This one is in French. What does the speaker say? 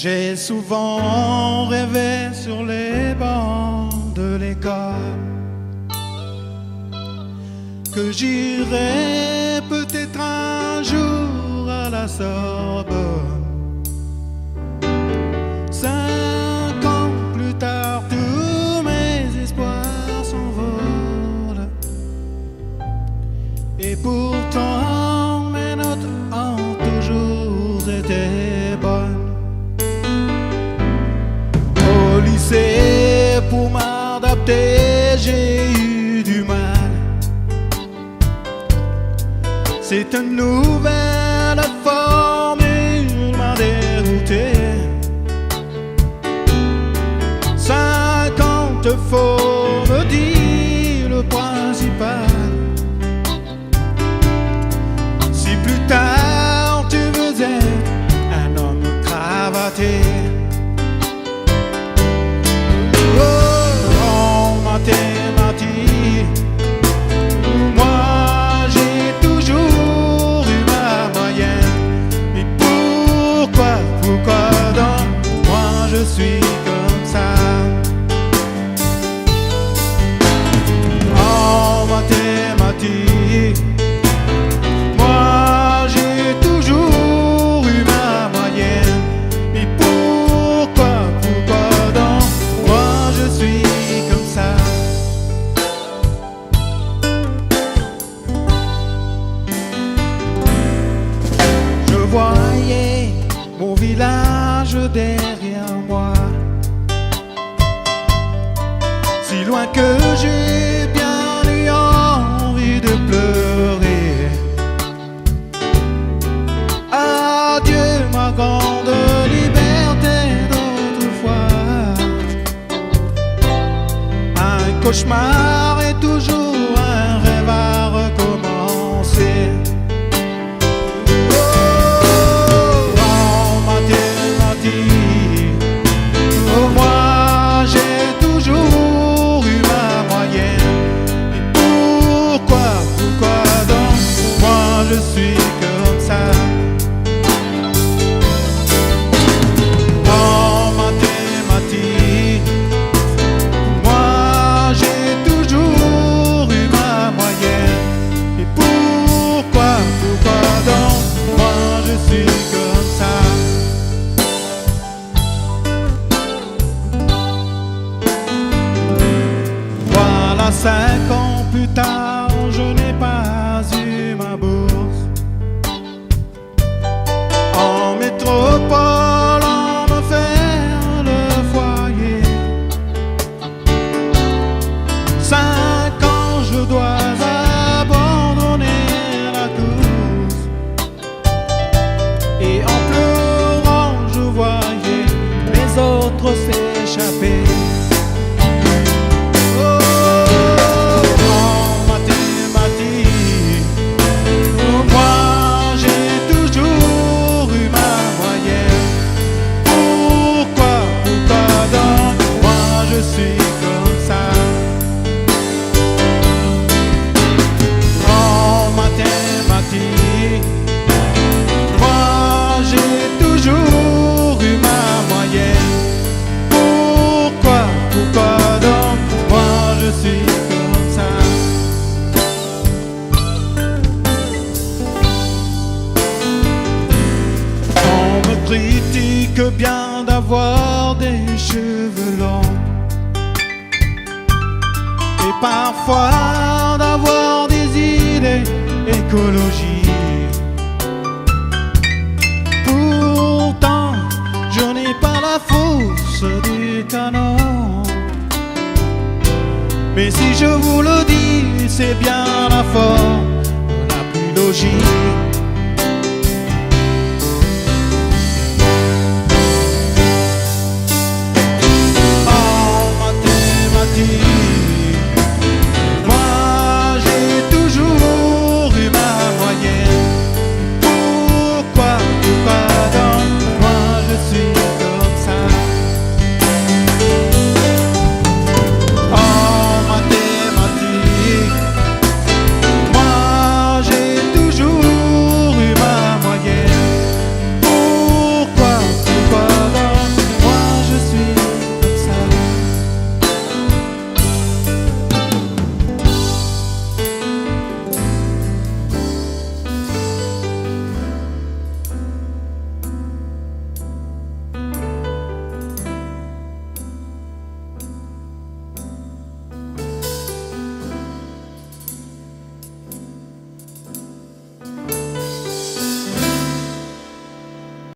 J'ai souvent rêvé sur les bancs de l'école que j'irai peut-être un jour à la Sorbonne. 5 ans plus tard, tous mes espoirs s'envolent. Et pourtant, mes notes ont toujours été bonnes. Au lycée, pour m'adapter, j'ai eu du mal. C'est une nouvelle formule m'a dérouté. 50 faut me dire le principal. Si plus tard tu veux être un homme cravaté, oh, en mathématiques, moi j'ai toujours eu ma moyenne. Mais pourquoi donc moi je suis comme ça? En mathématiques, moi j'ai toujours eu ma moyenne. Mais pourquoi donc moi je suis comme ça? Je voyais mon village derrière moi, si loin que j'ai bien eu envie de pleurer. Adieu ma grande liberté d'autrefois. Un cauchemar est toujours un rêve à recommencer. Oh, en mathématiques, oh, moi j'ai toujours eu ma moyenne. Et pourquoi donc moi je suis comme ça? En mathématiques, moi j'ai toujours eu ma moyenne. Et pourquoi donc moi je suis comme ça? Voilà 5 ans plus tard, je n'ai pas eu ma bourse. En métropole, on me fait le foyer. 5 ans, je dois abandonner la course. Et en pleurant, je voyais les autres s'échapper. Critique bien d'avoir des cheveux longs et parfois d'avoir des idées écologiques. Pourtant, je n'ai pas la force du canon. Mais si je vous le dis, c'est bien la forme la plus logique.